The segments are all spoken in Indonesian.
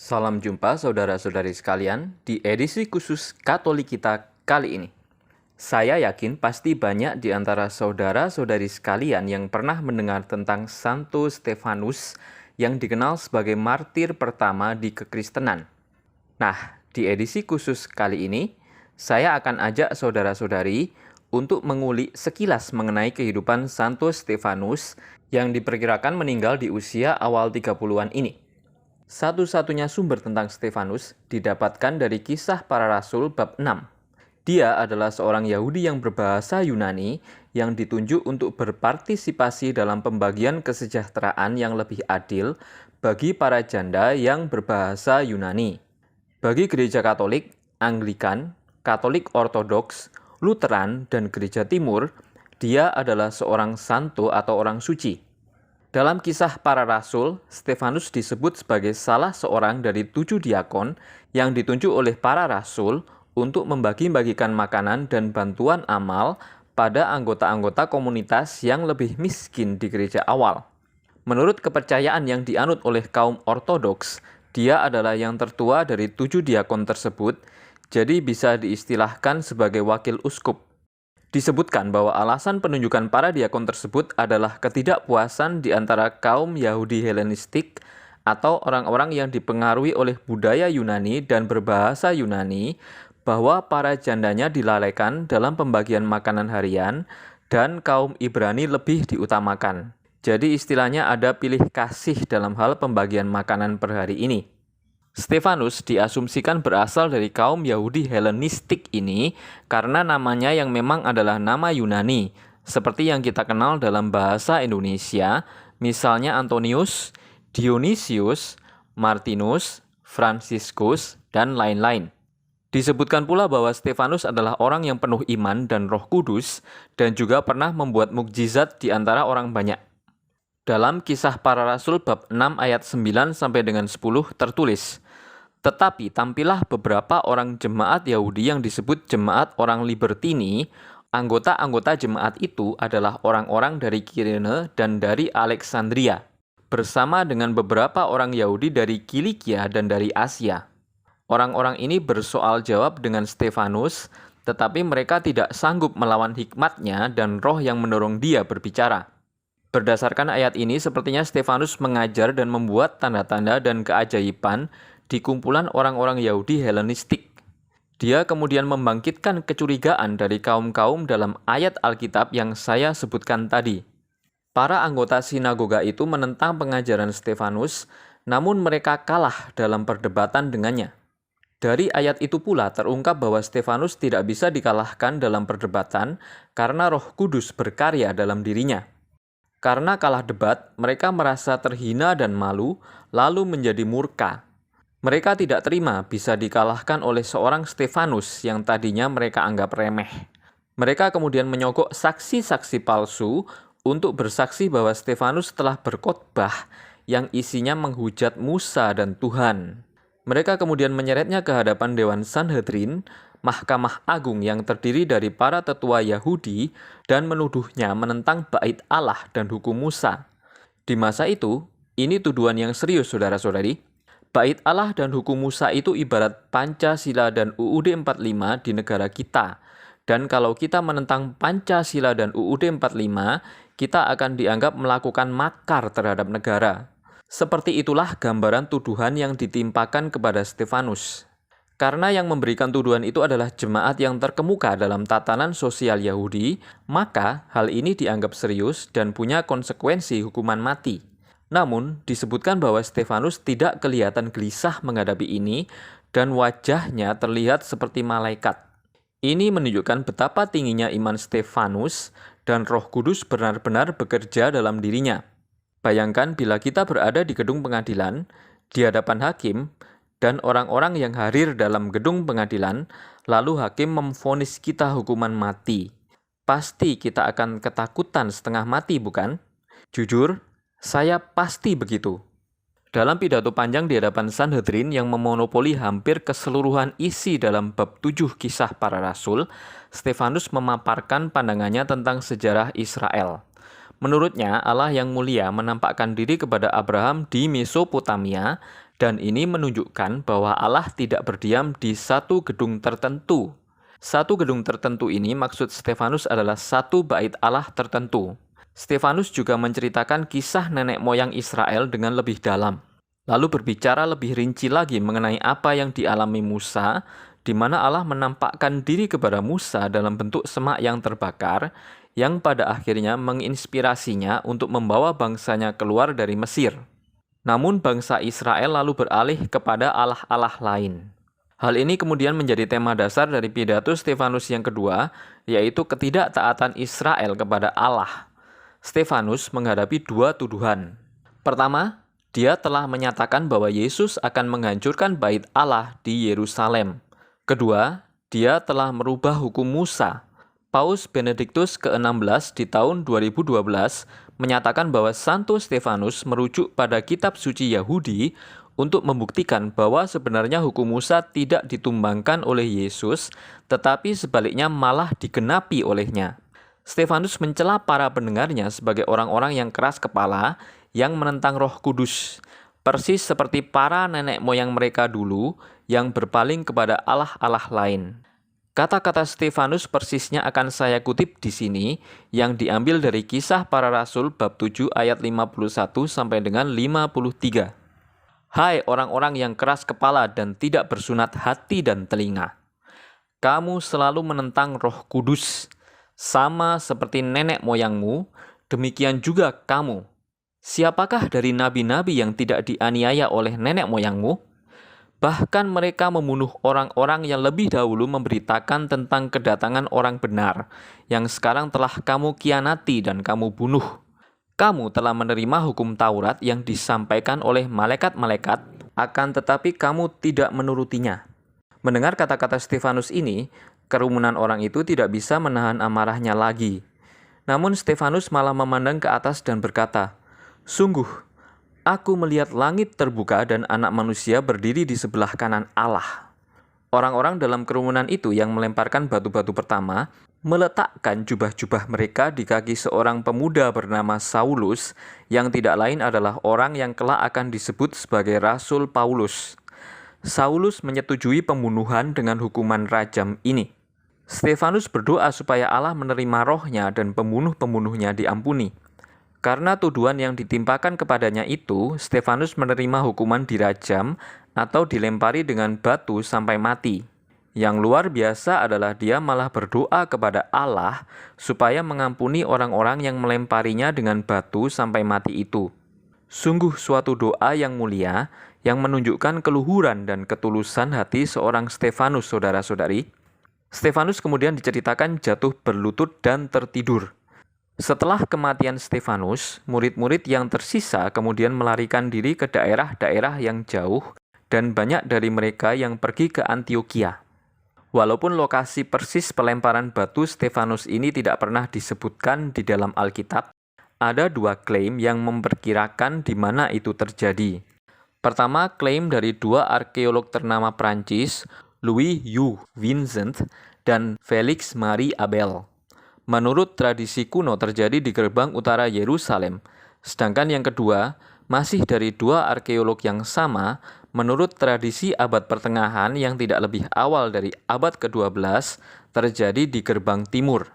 Salam jumpa saudara-saudari sekalian di edisi khusus Katolik kita kali ini. Saya yakin pasti banyak di antara saudara-saudari sekalian yang pernah mendengar tentang Santo Stefanus yang dikenal sebagai martir pertama di kekristenan. Nah, di edisi khusus kali ini, saya akan ajak saudara-saudari untuk mengulik sekilas mengenai kehidupan Santo Stefanus yang diperkirakan meninggal di usia awal 30-an ini. Satu-satunya sumber tentang Stefanus didapatkan dari Kisah Para Rasul bab 6. Dia adalah seorang Yahudi yang berbahasa Yunani yang ditunjuk untuk berpartisipasi dalam pembagian kesejahteraan yang lebih adil bagi para janda yang berbahasa Yunani. Bagi gereja Katolik, Anglikan, Katolik Ortodoks, Lutheran, dan Gereja Timur, dia adalah seorang santo atau orang suci. Dalam Kisah Para Rasul, Stefanus disebut sebagai salah seorang dari 7 diakon yang ditunjuk oleh para rasul untuk membagi-bagikan makanan dan bantuan amal pada anggota-anggota komunitas yang lebih miskin di gereja awal. Menurut kepercayaan yang dianut oleh kaum ortodoks, dia adalah yang tertua dari 7 diakon tersebut, jadi bisa diistilahkan sebagai wakil uskup. Disebutkan bahwa alasan penunjukan para diakon tersebut adalah ketidakpuasan di antara kaum Yahudi Helenistik atau orang-orang yang dipengaruhi oleh budaya Yunani dan berbahasa Yunani bahwa para jandanya dilalaikan dalam pembagian makanan harian dan kaum Ibrani lebih diutamakan. Jadi istilahnya ada pilih kasih dalam hal pembagian makanan per hari ini. Stefanus diasumsikan berasal dari kaum Yahudi Helenistik ini karena namanya yang memang adalah nama Yunani, seperti yang kita kenal dalam bahasa Indonesia, misalnya Antonius, Dionysius, Martinus, Franciscus, dan lain-lain. Disebutkan pula bahwa Stefanus adalah orang yang penuh iman dan Roh Kudus dan juga pernah membuat mukjizat di antara orang banyak. Dalam Kisah Para Rasul bab 6 ayat 9 sampai dengan 10 tertulis, "Tetapi tampillah beberapa orang jemaat Yahudi yang disebut jemaat orang Libertini. Anggota-anggota jemaat itu adalah orang-orang dari Kirene dan dari Alexandria, bersama dengan beberapa orang Yahudi dari Kilikia dan dari Asia. Orang-orang ini bersoal jawab dengan Stefanus, tetapi mereka tidak sanggup melawan hikmatnya dan roh yang mendorong dia berbicara." Berdasarkan ayat ini, sepertinya Stefanus mengajar dan membuat tanda-tanda dan keajaiban di kumpulan orang-orang Yahudi Helenistik. Dia kemudian membangkitkan kecurigaan dari kaum-kaum dalam ayat Alkitab yang saya sebutkan tadi. Para anggota sinagoga itu menentang pengajaran Stefanus, namun mereka kalah dalam perdebatan dengannya. Dari ayat itu pula terungkap bahwa Stefanus tidak bisa dikalahkan dalam perdebatan karena Roh Kudus berkarya dalam dirinya. Karena kalah debat, mereka merasa terhina dan malu, lalu menjadi murka. Mereka tidak terima bisa dikalahkan oleh seorang Stefanus yang tadinya mereka anggap remeh. Mereka kemudian menyogok saksi-saksi palsu untuk bersaksi bahwa Stefanus telah berkhotbah yang isinya menghujat Musa dan Tuhan. Mereka kemudian menyeretnya ke hadapan Dewan Sanhedrin, Mahkamah Agung yang terdiri dari para tetua Yahudi, dan menuduhnya menentang bait Allah dan hukum Musa. Di masa itu, ini tuduhan yang serius saudara-saudari. Bait Allah dan hukum Musa itu ibarat Pancasila dan UUD 45 di negara kita. Dan kalau kita menentang Pancasila dan UUD 45, kita akan dianggap melakukan makar terhadap negara. Seperti itulah gambaran tuduhan yang ditimpakan kepada Stefanus. Karena yang memberikan tuduhan itu adalah jemaat yang terkemuka dalam tatanan sosial Yahudi, maka hal ini dianggap serius dan punya konsekuensi hukuman mati. Namun, disebutkan bahwa Stefanus tidak kelihatan gelisah menghadapi ini dan wajahnya terlihat seperti malaikat. Ini menunjukkan betapa tingginya iman Stefanus dan Roh Kudus benar-benar bekerja dalam dirinya. Bayangkan bila kita berada di gedung pengadilan, di hadapan hakim, dan orang-orang yang hadir dalam gedung pengadilan, lalu hakim memvonis kita hukuman mati. Pasti kita akan ketakutan setengah mati, bukan? Jujur, saya pasti begitu. Dalam pidato panjang di hadapan Sanhedrin yang memonopoli hampir keseluruhan isi dalam bab 7 Kisah Para Rasul, Stefanus memaparkan pandangannya tentang sejarah Israel. Menurutnya, Allah yang mulia menampakkan diri kepada Abraham di Mesopotamia Dan ini menunjukkan bahwa Allah tidak berdiam di satu gedung tertentu. Satu gedung tertentu ini maksud Stefanus adalah satu bait Allah tertentu. Stefanus juga menceritakan kisah nenek moyang Israel dengan lebih dalam. Lalu berbicara lebih rinci lagi mengenai apa yang dialami Musa, di mana Allah menampakkan diri kepada Musa dalam bentuk semak yang terbakar, yang pada akhirnya menginspirasinya untuk membawa bangsanya keluar dari Mesir. Namun bangsa Israel lalu beralih kepada allah-allah lain. Hal ini kemudian menjadi tema dasar dari pidato Stefanus yang kedua, yaitu ketidaktaatan Israel kepada Allah. Stefanus menghadapi dua tuduhan. Pertama, dia telah menyatakan bahwa Yesus akan menghancurkan bait Allah di Yerusalem. Kedua, dia telah merubah hukum Musa. Paus Benediktus ke-16 di tahun 2012 menyatakan bahwa Santo Stefanus merujuk pada kitab suci Yahudi untuk membuktikan bahwa sebenarnya hukum Musa tidak ditumbangkan oleh Yesus, tetapi sebaliknya malah digenapi olehnya. Stefanus mencela para pendengarnya sebagai orang-orang yang keras kepala yang menentang Roh Kudus, persis seperti para nenek moyang mereka dulu yang berpaling kepada allah-allah lain. Kata-kata Stefanus persisnya akan saya kutip di sini, yang diambil dari Kisah Para Rasul bab 7 ayat 51 sampai dengan 53. Hai orang-orang yang keras kepala dan tidak bersunat hati dan telinga, kamu selalu menentang Roh Kudus, sama seperti nenek moyangmu, demikian juga kamu. Siapakah dari nabi-nabi yang tidak dianiaya oleh nenek moyangmu? Bahkan mereka membunuh orang-orang yang lebih dahulu memberitakan tentang kedatangan orang benar, yang sekarang telah kamu khianati dan kamu bunuh. Kamu telah menerima hukum Taurat yang disampaikan oleh malaikat-malaikat, akan tetapi kamu tidak menurutinya. Mendengar kata-kata Stefanus ini, kerumunan orang itu tidak bisa menahan amarahnya lagi. Namun Stefanus malah memandang ke atas dan berkata, "Sungguh, aku melihat langit terbuka dan anak manusia berdiri di sebelah kanan Allah." Orang-orang dalam kerumunan itu yang melemparkan batu-batu pertama meletakkan jubah-jubah mereka di kaki seorang pemuda bernama Saulus, yang tidak lain adalah orang yang kelak akan disebut sebagai Rasul Paulus. Saulus menyetujui pembunuhan dengan hukuman rajam ini. Stefanus berdoa supaya Allah menerima rohnya dan pembunuh-pembunuhnya diampuni. Karena tuduhan yang ditimpakan kepadanya itu, Stefanus menerima hukuman dirajam atau dilempari dengan batu sampai mati. Yang luar biasa adalah dia malah berdoa kepada Allah supaya mengampuni orang-orang yang melemparinya dengan batu sampai mati itu. Sungguh suatu doa yang mulia yang menunjukkan keluhuran dan ketulusan hati seorang Stefanus, saudara-saudari. Stefanus kemudian diceritakan jatuh berlutut dan tertidur. Setelah kematian Stefanus, murid-murid yang tersisa kemudian melarikan diri ke daerah-daerah yang jauh, dan banyak dari mereka yang pergi ke Antiokhia. Walaupun lokasi persis pelemparan batu Stefanus ini tidak pernah disebutkan di dalam Alkitab, ada dua klaim yang memperkirakan di mana itu terjadi. Pertama, klaim dari dua arkeolog ternama Prancis, Louis-Hugh Vincent dan Félix Marie Abel. Menurut tradisi kuno terjadi di gerbang utara Yerusalem. Sedangkan yang kedua, masih dari dua arkeolog yang sama, menurut tradisi abad pertengahan yang tidak lebih awal dari abad ke-12, terjadi di gerbang timur.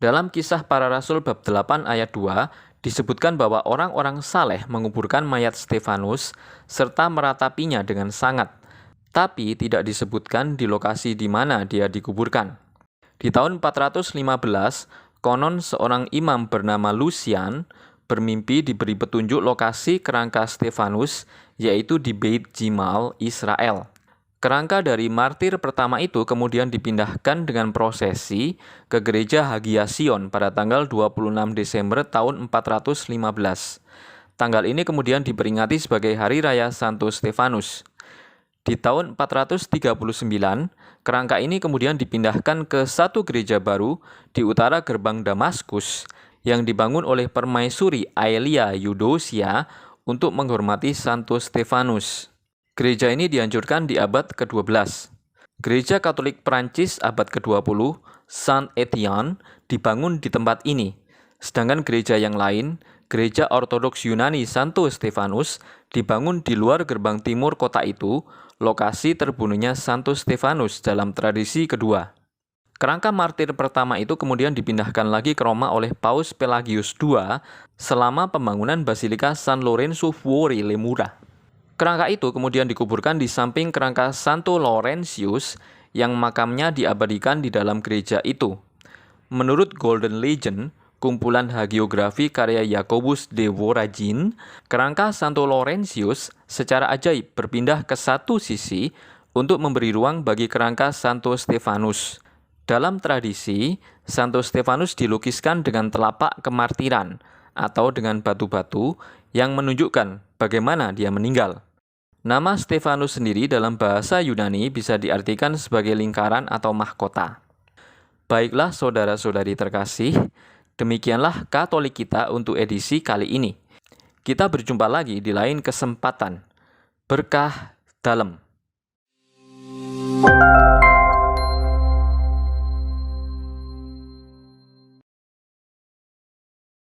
Dalam Kisah Para Rasul bab 8 ayat 2, disebutkan bahwa orang-orang saleh menguburkan mayat Stefanus serta meratapinya dengan sangat, tapi tidak disebutkan di lokasi di mana dia dikuburkan. Di tahun 415, konon seorang imam bernama Lucian bermimpi diberi petunjuk lokasi kerangka Stefanus, yaitu di Beit Jimal, Israel. Kerangka dari martir pertama itu kemudian dipindahkan dengan prosesi ke gereja Hagia Sion pada tanggal 26 Desember tahun 415. Tanggal ini kemudian diperingati sebagai Hari Raya Santo Stefanus. Di tahun 439, kerangka ini kemudian dipindahkan ke satu gereja baru di utara gerbang Damaskus yang dibangun oleh permaisuri Aelia Eudosia untuk menghormati Santo Stefanus. Gereja ini dihancurkan di abad ke-12. Gereja Katolik Prancis abad ke-20, Saint Etienne, dibangun di tempat ini. Sedangkan gereja yang lain, Gereja Ortodoks Yunani Santo Stefanus, dibangun di luar gerbang timur kota itu, lokasi terbunuhnya Santo Stefanus dalam tradisi kedua. Kerangka martir pertama itu kemudian dipindahkan lagi ke Roma oleh Paus Pelagius II selama pembangunan Basilika San Lorenzo Fuori le Mura. Kerangka itu kemudian dikuburkan di samping kerangka Santo Laurentius yang makamnya diabadikan di dalam gereja itu. Menurut Golden Legend, kumpulan hagiografi karya Jacobus de Voragine, kerangka Santo Laurentius secara ajaib berpindah ke satu sisi untuk memberi ruang bagi kerangka Santo Stefanus. Dalam tradisi, Santo Stefanus dilukiskan dengan telapak kemartiran atau dengan batu-batu yang menunjukkan bagaimana dia meninggal. Nama Stefanus sendiri dalam bahasa Yunani bisa diartikan sebagai lingkaran atau mahkota. Baiklah saudara-saudari terkasih, demikianlah Katolik kita untuk edisi kali ini. Kita berjumpa lagi di lain kesempatan. Berkah dalam.